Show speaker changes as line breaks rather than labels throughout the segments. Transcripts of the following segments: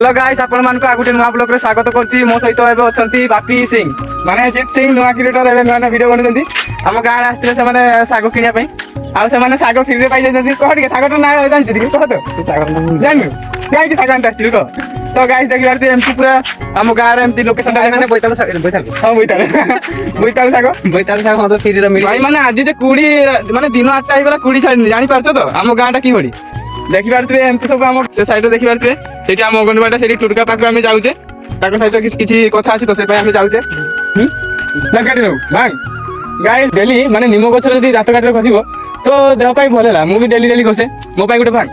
Hello guys आपण मानको आ गुटे नुआ ब्लॉग रे स्वागत करछि। मो सहित एबे अछंती बापी सिंह माने जीत सिंह नुआ क्रिएटर एबे नुआ वीडियो बनैछंती। हम गाँ आस्ते से माने सागो किनिया पई आ से माने सागो फ्री रे पाई जंती। कह ठीक सागो ना जानछि कि कह तो सागो जानु काई कि सागो आनता छु को। तो गाइस देखि बारते एमपी पूरा हम गाँ रे एमपी लोकेशन ता माने बोइताल हां बोइताल सागो तो फ्री रे मिली भाई। माने आज जे कुड़ी माने दिन 8टा हे गला कुड़ी छाड़ी जानि पारछो तो हम गाँ टा की बडी देखि पारते एमपी सब हम से साइड देखि पारते सेठी हम अंगनवाड़ी सेठी टुटका पाक हम जाउचे ताको सहित किछि कथा अछि तो से हम जाउचे लगाटी नो भाई। गाइस डेली माने निमो गछ जदी दात काटरे खसिबो तो देह पाई भलेला मु भी डेली खसे मो पाई गुटे भाग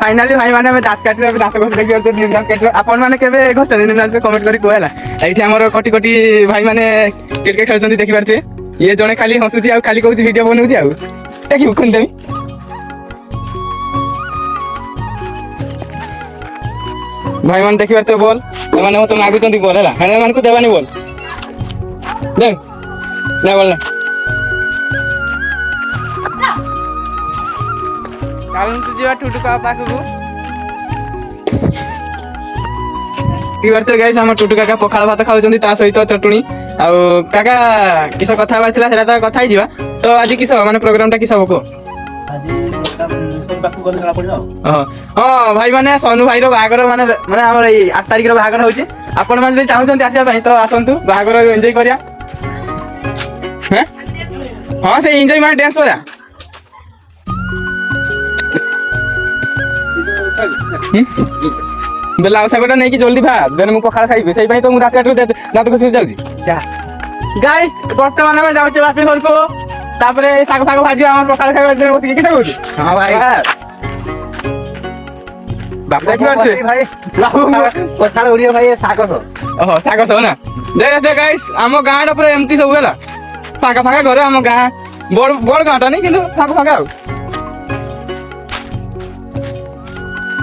फाइनली भाई माने हम दात काटरे दात खस देखि पारते निम दात काटरे आपन माने केबे खस निम दात कमेंट करी कहला। एठी हमर कोटी कोटी भाई माने क्रिकेट खेलछंती देखि पारते ये जने खाली हसुची आ खाली कहूची वीडियो बनउची आ देखि कोन देमी भाई मान देखि पारते बोल माने हो तो मागुचंती बोल हैला माने मान को देबानी बोल देख ना बोल ना कारण तू जीवा टुटुका पाखु की बारते गाइस हम टुटुका का पखाळ भात खाउचंती ता सहित चटणी आ काका किस कथा बारथिला सेला त कथा ही जीवा। तो आज किस माने प्रोग्राम टा किस हो को हाँ भाई माने सोनू भाई रो बाहागर माने माने हमर 8 तारिख रो बाहागर होची आपण माने चाहउछन आसिया पई तो आसंतु बाहागर एन्जॉय करिया हैं। हां से एन्जॉय माने डांस करा बेला सागोटा नै कि जल्दी भा देन मु पखाळ खाइबे सही पई तो मु रात रात को जाउची जा गाइस वर्तमान में जाउचे बापी घर को तापरे साग फाग भाजी हमर पखाळ खाइबे दे ओती कि कहू। हां भाई बाप देख करछे भाई पखाळ उड़ियो भाई साग सो ओहो साग सो ना दे गाइस हम गाँ रे पूरा एमती सब होला फागा फागा घर हम गाँ बड़ गाँटा नहीं किंतु फागा फागा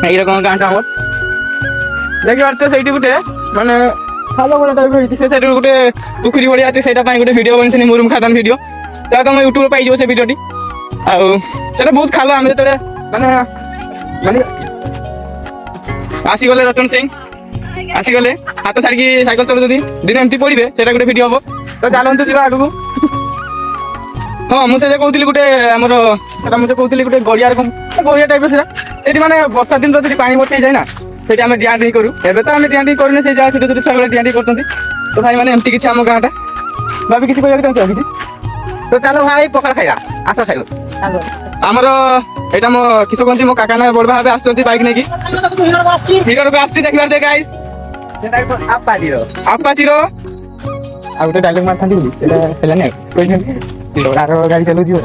एई रकम गाँटा हमर देखि बारते सेठी गुटे माने खालो बड़ा टाइप होई से सेठी गुटे पुखरी बड़ी आती सेटा पई गुटे वीडियो बनथिनी मुरुम खादान वीडियो ता तुम यूट्यूब पाई जो से वीडियोटी आ सेटा बहुत खालो हम तरे माने माने आसी गले रतन सिंह आसी गले हाथ छाड़ी की साइकिल चलो जदी दिन एमती पड़िबे सेटा गुटे वीडियो हो तो चलंतु जीवा आगु। हां मु से कहउतिली गुटे हमर सेटा मु कहउतिली गुटे गड़िया टाइप सेटा एठी माने वर्षा दिन रो सेठी पानी बटै जाय ना सेठी हम ध्यान नहीं करू एबे तो हम ध्यान नहीं करने से जा छोटे छोटे छगले ध्यान करछंती। तो भाई माने एमती किछ हम गाँटा भाभी किछ कहया चाहते किछ तो चलो भाई पकड़ खाइया आस खाइयो हमर एटा मो किस कोंती मो काका ना बड़ भाबे आछंती बाइक नेकी हीरो को आछी देखबार दे गाइस सेटा आपाचिरो आ उटे डायलॉग मार थांती बोली एटा हेला नै कोइ लोडार गाड़ी चलु जियो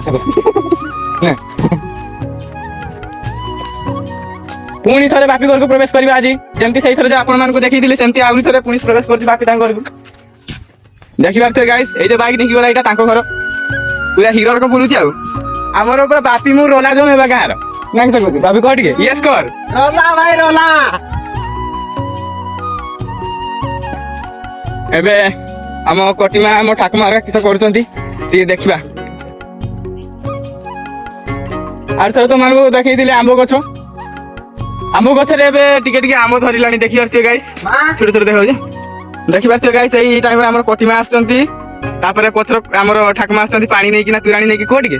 ने पुणी थरे बापी घर को प्रवेश करबा आज जेमती सही थरे जे आपण मान को देखि दिले सेमती आउरी थरे पुणी प्रवेश करछि बापी तांग घर को देखि बारते गाइस ए जे बाइक निकि गला एटा तांको घर पूरा हीरो को बुलुची आ हमर ऊपर बापी मु रोला जो हेबा गार नाक से कहू बापी कह के यस कर रोला भाई रोला एबे हम कोटिमा हम ठाकुमा किस करछंती ती देखिबा आर सर तो मान को देखि दिले आंबो गछ आंबो गछ रे एबे टिके टिके आंबो धरिलानी देखि आरते गाइस छोटे छोटे देखौ जे देखि बारते गाइस एई टाइम रे हमर कोटिमा आछंती तापरे पछर हमर ठाकुमा आछंती पानी नै कि ना तुराणी नै कि कोट के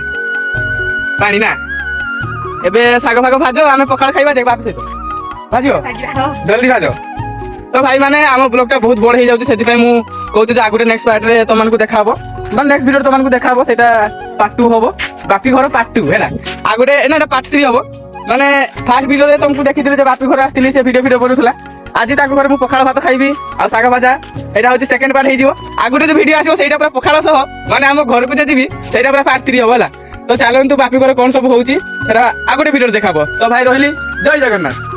पानी ना एबे साग फाग भाजो आमे पखाळ खाइबा देख बाप से भाजियो जल्दी भाजो। तो भाई माने हम ब्लॉग टा बहुत बड़ हे जाउती सेति पय मु कहू जे आगुटे नेक्स्ट पार्ट रे तमन को देखाबो मन नेक्स्ट वीडियो तमन को देखाबो सेटा पार्ट 2 होबो बापी घर पार्ट 2 हैला आगुटे ना पार्ट 3 होबो माने फर्स्ट वीडियो रे तुमको देखिथिले जे बापी घर आस्तिली से वीडियो बनउथला आज ताको घर मु पखाळ भात खाइबी आ साग भाजा एटा होची सेकंड पार्ट हे जिवो आगुटे जे वीडियो आसीबो सेटा पूरा पखाळ सह माने हम घर को जे दिबी सेटा पूरा पार्ट 3 होबो हैला। तो चलंतु बापी घर कोन सब होउची सेटा आगुटे वीडियो देखाबो। तो भाई रहली जय जगन्नाथ।